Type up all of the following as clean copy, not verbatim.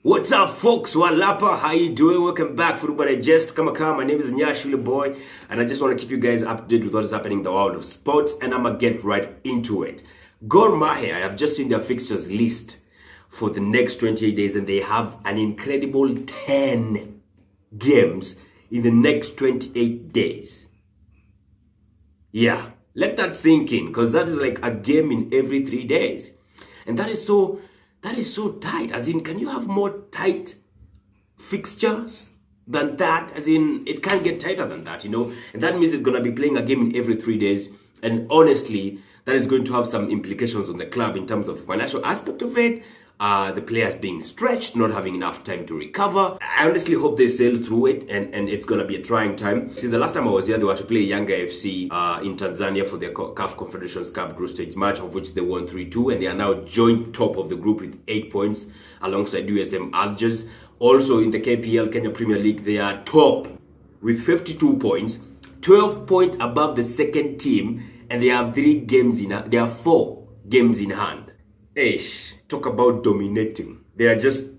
What's up, folks? Walapa, how you doing? Welcome back, Football Digest. Kama. My name is Nyashule Boy, and I just want to keep you guys up to date with what's happening in the world of sports, and I'm gonna get right into it. Gor Mahia, I have just seen their fixtures list for the next 28 days, and they have an incredible 10 games in the next 28 days. Yeah, let that sink in, because that is like a game in every 3 days, and that is so tight. As in, can you have more tight fixtures than that? As in, it can't get tighter than that, you know? And that means it's going to be playing a game in every 3 days. And honestly, that is going to have some implications on the club in terms of the financial aspect of it. The players being stretched, not having enough time to recover. I honestly hope they sail through it, and it's going to be a trying time. See, the last time I was here, they were to play Yanga FC in Tanzania for their CAF Confederations Cup group stage match, of which they won 3-2, and they are now joint top of the group with 8 points alongside USM Algiers. Also in the KPL, Kenya Premier League, they are top with 52 points, 12 points above the second team, and they have 4 games in hand. Ish, talk about dominating. They're just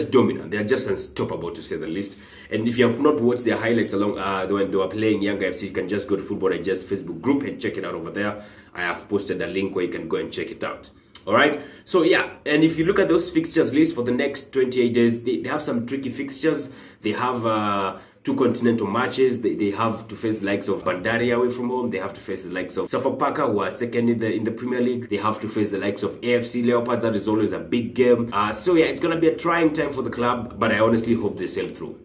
dominant. They're just unstoppable, to say the least. And if you have not watched their highlights along when they were playing Yanga FC, you can just go to Football Digest Facebook group and check it out over there. I have posted a link where you can go and check it out. All right. So yeah, and if you look at those fixtures list for the next 28 days, they have some tricky fixtures. They have 2 continental matches. They have to face the likes of Bandari away from home. They have to face the likes of Sofapaka, who are second in the Premier League. They have to face the likes of AFC Leopards. That is always a big game. So yeah, it's gonna be a trying time for the club, but I honestly hope they sail through.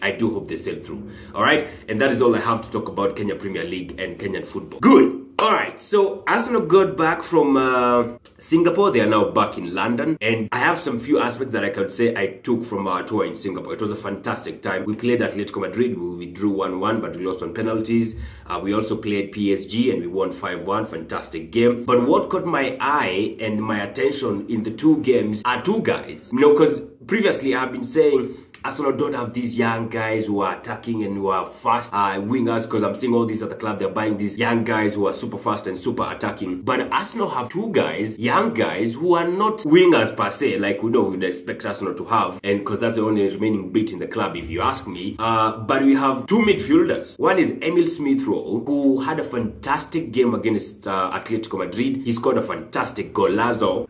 I do hope they sail through. All right, and that is all I have to talk about Kenya Premier League and Kenyan football. Good. All right, so Arsenal got back from Singapore. They are now back in London, and I have some few aspects that I could say I took from our tour in Singapore. It was a fantastic time. We played Atletico Madrid. We drew 1-1, but we lost on penalties. We also played PSG, and we won 5-1. Fantastic game. But what caught my eye and my attention in the 2 games are 2 guys. You know, because previously I've been saying Arsenal don't have these young guys who are attacking and who are fast wingers, because I'm seeing all these at the club. They're buying these young guys who are super fast and super attacking. But Arsenal have 2 guys, young guys, who are not wingers per se, like we know we'd expect Arsenal to have, and because that's the only remaining bit in the club, if you ask me. But we have 2 midfielders. One is Emil Smith-Rowe, who had a fantastic game against Atletico Madrid. He scored a fantastic golazo.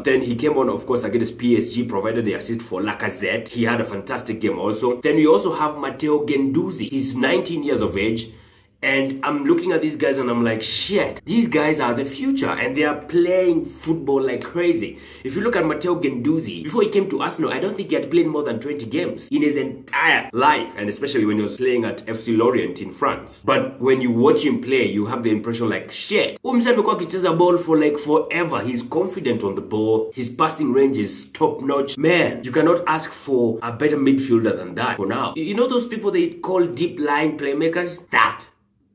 Then he came on, of course, against PSG, provided the assist for Lacazette. He had a fantastic game also. Then we also have Matteo Guendouzi. He's 19 years of age, and I'm looking at these guys and I'm like, shit, these guys are the future, and they are playing football like crazy. If you look at Matteo Guendouzi, before he came to Arsenal, I don't think he had played more than 20 games in his entire life, and especially when he was playing at FC Lorient in France. But when you watch him play, you have the impression like, shit, umse amekuwa akicheza ball for like forever. He's confident on the ball. His passing range is top notch. Man, you cannot ask for a better midfielder than that for now. You know those people they call deep lying playmakers?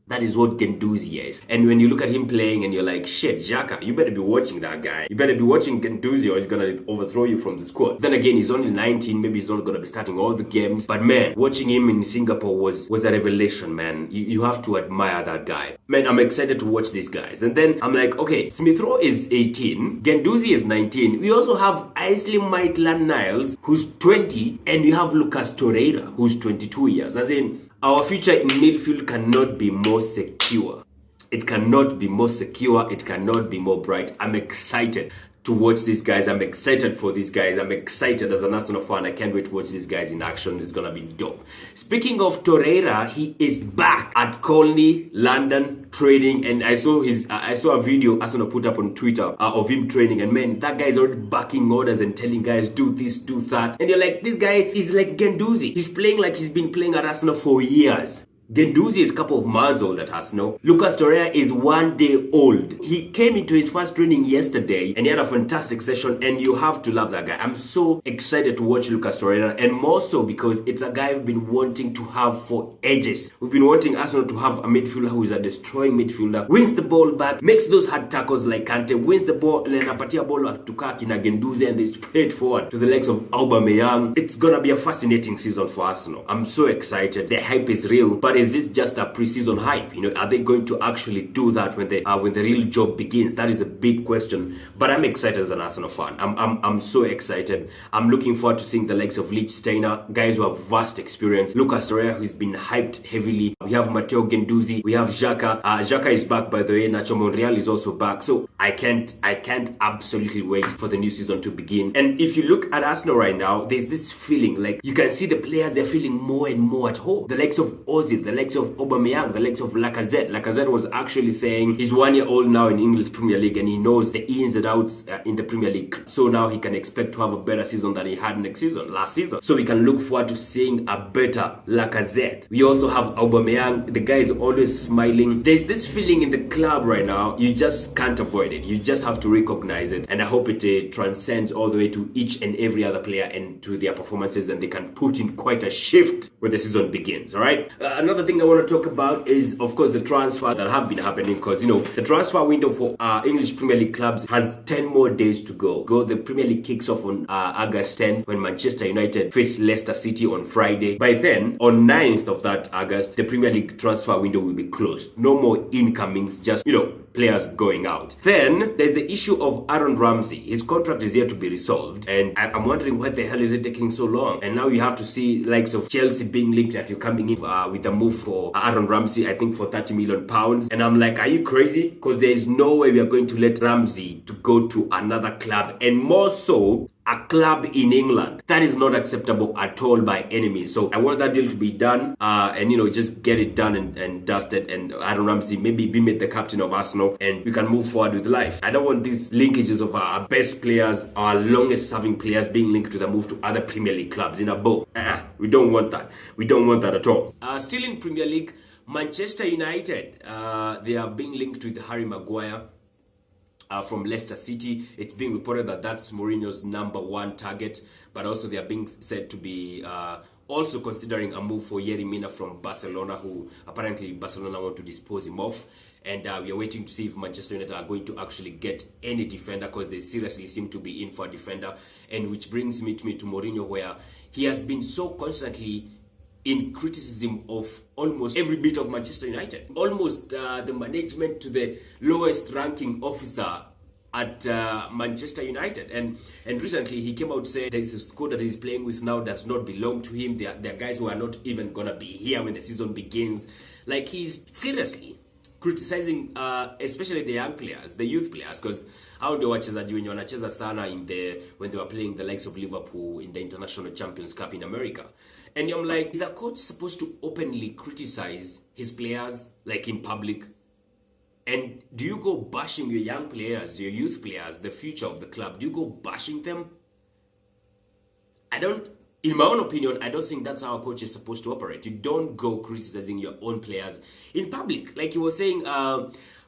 That is what Guendouzi is. And when you look at him playing and you're like, shit, Xhaka, you better be watching that guy. You better be watching Guendouzi, or he's going to overthrow you from the squad. Then again, he's only 19. Maybe he's not going to be starting all the games. But man, watching him in Singapore was a revelation, man. You have to admire that guy. Man, I'm excited to watch these guys. And then I'm like, okay, Smith-Rowe is 18. Guendouzi is 19. We also have Ainsley Maitland-Niles, who's 20. And we have Lucas Torreira, who's 22 years. As in, our future in midfield cannot be more secure. It cannot be more secure. It cannot be more bright. I'm excited to watch these guys. I'm excited for these guys. I'm excited as an Arsenal fan. I can't wait to watch these guys in action. It's gonna be dope. Speaking of Torreira, he is back at Colney, London, training, and I saw a video Arsenal put up on Twitter of him training, and man, that guy is already backing orders and telling guys do this, do that, and you're like, this guy is like Guendouzi. He's playing like he's been playing at Arsenal for years. Guendouzi is a couple of months old at Arsenal. Lucas Torreira is 1 day old. He came into his first training yesterday and he had a fantastic session, and you have to love that guy. I'm so excited to watch Lucas Torreira, and more so because it's a guy we've been wanting to have for ages. We've been wanting Arsenal to have a midfielder who is a destroying midfielder, wins the ball back, makes those hard tackles like Kante, wins the ball, and then apatia ball to Kina Guendouzi, and they spread forward to the legs of Aubameyang. It's gonna be a fascinating season for Arsenal. I'm so excited. The hype is real, but is this just a preseason hype? Are they going to actually do that when the real job begins? That is a big question. But I'm excited as an Arsenal fan. I'm so excited. I'm looking forward to seeing the likes of Steiner, guys who have vast experience. Lucas Torreira, who's been hyped heavily. We have Matteo Guendouzi. We have Xhaka. Xhaka is back, by the way. Nacho Monreal is also back. So I can't absolutely wait for the new season to begin. And if you look at Arsenal right now, there's this feeling like you can see the players, they're feeling more and more at home. The likes of Ozil, the likes of Aubameyang, the likes of Lacazette. Lacazette was actually saying he's 1 year old now in English Premier League and he knows the ins and outs in the Premier League. So now he can expect to have a better season than he had last season. So we can look forward to seeing a better Lacazette. We also have Aubameyang. The guy is always smiling. There's this feeling in the club right now, you just can't avoid it. You just have to recognize it. And I hope it transcends all the way to each and every other player and to their performances, and they can put in quite a shift when the season begins. All right. Another thing I want to talk about is, of course, the transfers that have been happening, because the transfer window for English Premier League clubs has 10 more days to go. The Premier League kicks off on August 10th when Manchester United face Leicester City on Friday. By then, on 9th of that August, the Premier League transfer window will be closed. No more incomings, just players going out. Then there's the issue of Aaron Ramsey. His contract is yet to be resolved, and I'm wondering why the hell is it taking so long? And now you have to see likes of Chelsea being linked at you coming in with a move for Aaron Ramsey, I think for £30 million. And I'm like, are you crazy? Because there is no way we are going to let Ramsey to go to another club, and more so a club in England. That is not acceptable at all by any means. So I want that deal to be done and just get it done and dusted, and Aaron Ramsey maybe be made the captain of Arsenal and we can move forward with life. I don't want these linkages of our best players, our longest serving players being linked to the move to other Premier League clubs in a bow. We don't want that. We don't want that at all. Still in Premier League, Manchester United, they are being linked with Harry Maguire from Leicester City. It's being reported that that's Mourinho's number one target, but also they are being said to be also considering a move for Yerry Mina from Barcelona, who apparently Barcelona want to dispose him off. And we are waiting to see if Manchester United are going to actually get any defender, because they seriously seem to be in for a defender. And which brings me to Mourinho, where he has been so constantly in criticism of almost every bit of Manchester United. Almost the management to the lowest ranking officer at Manchester United. And recently he came out to say there's a squad that he's playing with now does not belong to him. They're guys who are not even going to be here when the season begins. Like, he's seriously criticizing especially the young players, the youth players, because hao ndio wachezaji wenye wanacheza sana when they were playing the likes of Liverpool in the International Champions Cup in America. And I'm like, is a coach supposed to openly criticize his players, like in public? And do you go bashing your young players, your youth players, the future of the club? Do you go bashing them? In my own opinion, I don't think that's how a coach is supposed to operate. You don't go criticizing your own players in public. Like you were saying,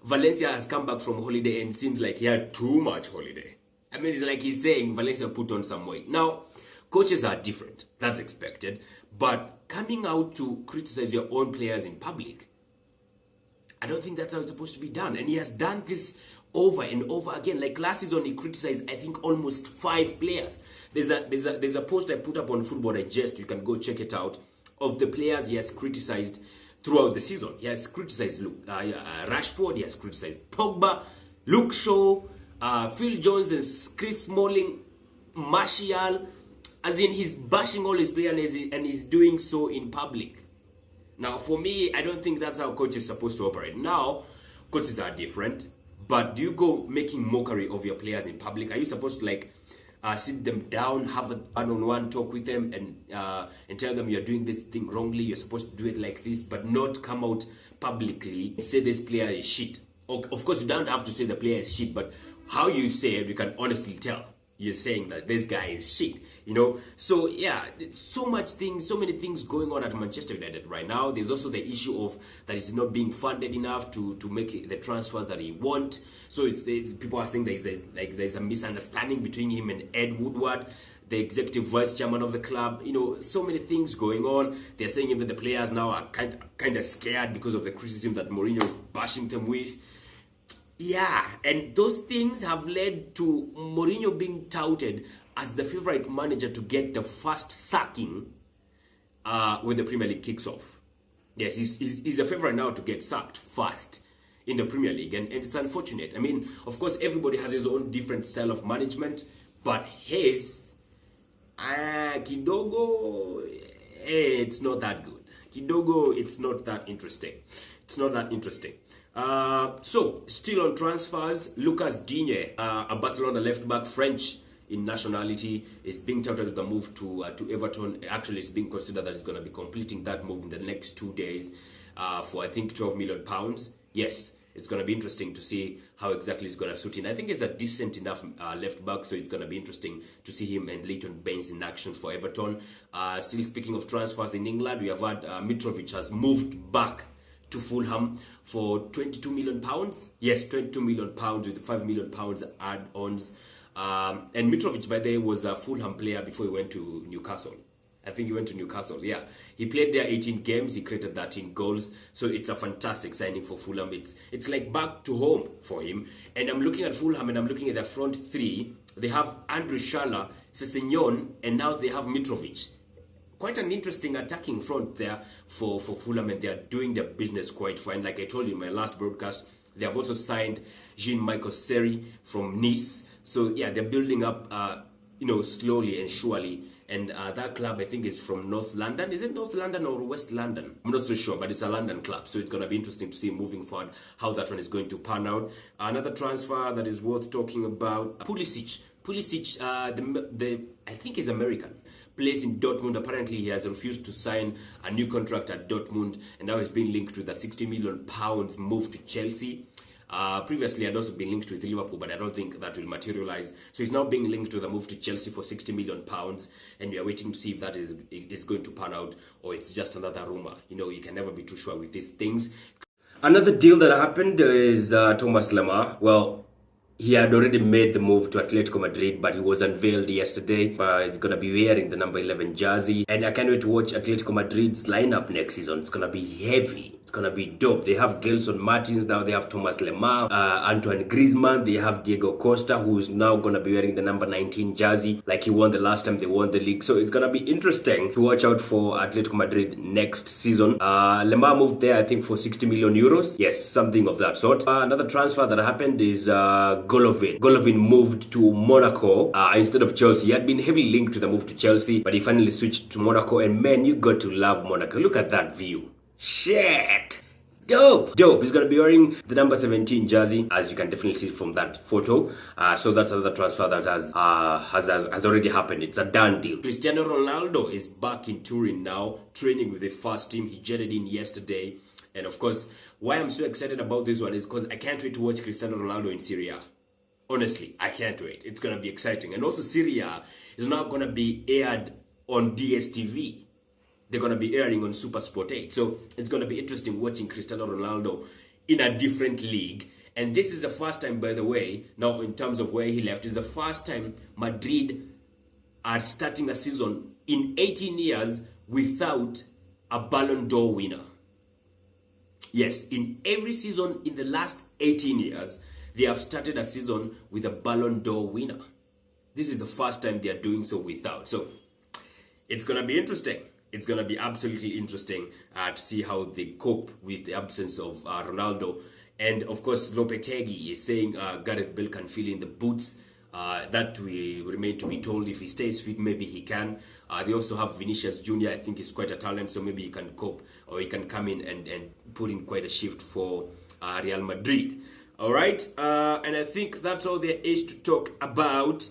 Valencia has come back from holiday and seems like he had too much holiday. I mean, it's like he's saying Valencia put on some weight. Now, coaches are different. That's expected. But coming out to criticize your own players in public, I don't think that's how it's supposed to be done. And he has done this over and over again. Like last season, he criticized, I think, almost 5 players. There's a post I put up on Football Digest. You can go check it out, of the players he has criticized throughout the season. He has criticized Rashford. He has criticized Pogba, Luke Shaw, Phil Jones, and Chris Smalling, Martial. As in, he's bashing all his players and he's doing so in public. Now, for me, I don't think that's how coach is supposed to operate. Now, coaches are different, but do you go making mockery of your players in public? Are you supposed to sit them down, have a one-on-one talk with them, and tell them you're doing this thing wrongly? You're supposed to do it like this, but not come out publicly and say this player is shit. Of course, you don't have to say the player is shit, but how you say it, you can honestly tell. You're saying that this guy is shit, So yeah, so many things going on at Manchester United right now. There's also the issue of that it's not being funded enough to make the transfers that he wants. So it's people are saying that there's a misunderstanding between him and Ed Woodward, the executive vice chairman of the club. So many things going on. They're saying even the players now are kind of scared because of the criticism that Mourinho is bashing them with. Yeah, and those things have led to Mourinho being touted as the favorite manager to get the first sacking when the Premier League kicks off. Yes, he's a favorite now to get sacked fast in the Premier League, and it's unfortunate. I mean, of course, everybody has his own different style of management, but his, Kidogo, it's not that good. Kidogo, it's not that interesting. It's not that interesting. So, still on transfers, Lucas Digne, a Barcelona left back, French in nationality, is being touted with the move to Everton. Actually, it's being considered that he's going to be completing that move in the next 2 days for, I think, £12 million. Yes, it's going to be interesting to see how exactly it's going to suit in. I think he's a decent enough left back, so it's going to be interesting to see him and Leighton Baines in action for Everton. Still speaking of transfers in England, we have had Mitrovic has moved back to Fulham for £22 million. Yes, £22 million with £5 million add-ons. And Mitrovic, by the way, was a Fulham player before he went to Newcastle. I think he went to Newcastle, yeah. He played there 18 games, he created 13 goals. So it's a fantastic signing for Fulham. It's like back to home for him. And I'm looking at Fulham and I'm looking at their front three. They have Andrew Schaller, Sessegnon, and now they have Mitrovic. Quite an interesting attacking front there for Fulham, and they are doing their business quite fine. Like I told you in my last broadcast, they have also signed Jean-Michel Seri from Nice. So yeah, they're building up, slowly and surely. And that club, I think, is from North London. Is it North London or West London? I'm not so sure, but it's a London club. So it's going to be interesting to see moving forward how that one is going to pan out. Another transfer that is worth talking about, Pulisic. Pulisic, I think he's American, plays in Dortmund. Apparently, he has refused to sign a new contract at Dortmund, and now he's been linked with a £60 million move to Chelsea. Previously, had also been linked with Liverpool, but I don't think that will materialize. So he's now being linked with a move to Chelsea for £60 million, and we are waiting to see if that is going to pan out or it's just another rumor. You can never be too sure with these things. Another deal that happened is Thomas Lemar. Well, he had already made the move to Atletico Madrid, but he was unveiled yesterday. He's going to be wearing the number 11 jersey. And I can't wait to watch Atletico Madrid's lineup next season. It's going to be heavy. It's going to be dope. They have Gelson Martins now. They have Thomas Lemar, Antoine Griezmann. They have Diego Costa, who is now going to be wearing the number 19 jersey, like he won the last time they won the league. So it's going to be interesting to watch out for Atletico Madrid next season. Lemar moved there, I think, for 60 million euros. Yes, something of that sort. Another transfer that happened is Golovin. Golovin moved to Monaco instead of Chelsea. He had been heavily linked to the move to Chelsea, but he finally switched to Monaco. And man, you got to love Monaco. Look at that view. Shit. Dope. He's going to be wearing the number 17 jersey, as you can definitely see from that photo. So that's another transfer that has already happened. It's a done deal. Cristiano Ronaldo is back in Turin now, training with the first team. He jetted in yesterday. And of course, why I'm so excited about this one is because I can't wait to watch Cristiano Ronaldo in Serie A. Honestly, I can't wait. It's going to be exciting. And also, Serie A is now going to be aired on DSTV. They're going to be airing on Super Sport 8. So it's going to be interesting watching Cristiano Ronaldo in a different league. And this is the first time, by the way, now in terms of where he left, is the first time Madrid are starting a season in 18 years without a Ballon d'Or winner. Yes, in every season in the last 18 years, they have started a season with a Ballon d'Or winner. This is the first time they are doing so without. So it's going to be interesting. It's going to be absolutely interesting to see how they cope with the absence of Ronaldo. And of course, Lopetegui is saying Gareth Bale can fill in the boots. That we remain to be told. If he stays fit, maybe he can. They also have Vinicius Jr. I think he's quite a talent, so maybe he can cope, or he can come in and put in quite a shift for Real Madrid. All right, and I think that's all there is to talk about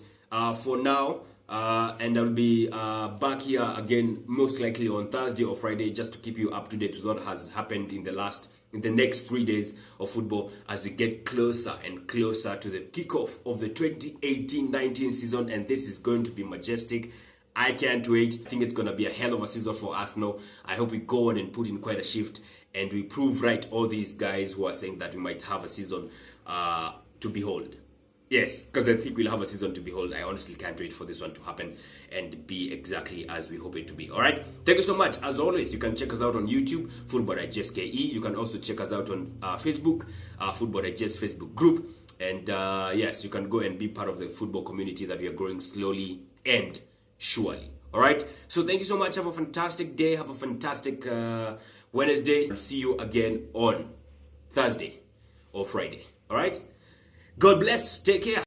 for now. And I'll be back here again, most likely on Thursday or Friday, just to keep you up to date with what has happened in the next 3 days of football, as we get closer and closer to the kickoff of the 2018-19 season. And this is going to be majestic. I can't wait. I think it's going to be a hell of a season for Arsenal. I hope we go on and put in quite a shift, and we prove right all these guys who are saying that we might have a season to behold. Yes, because I think we'll have a season to behold. I honestly can't wait for this one to happen and be exactly as we hope it to be. All right. Thank you so much. As always, you can check us out on YouTube, Football Digest KE. You can also check us out on Facebook, Football Digest Facebook group. And yes, you can go and be part of the football community that we are growing slowly and surely. All right. So thank you so much. Have a fantastic day. Have a fantastic Wednesday. I'll see you again on Thursday or Friday. All right? God bless. Take care.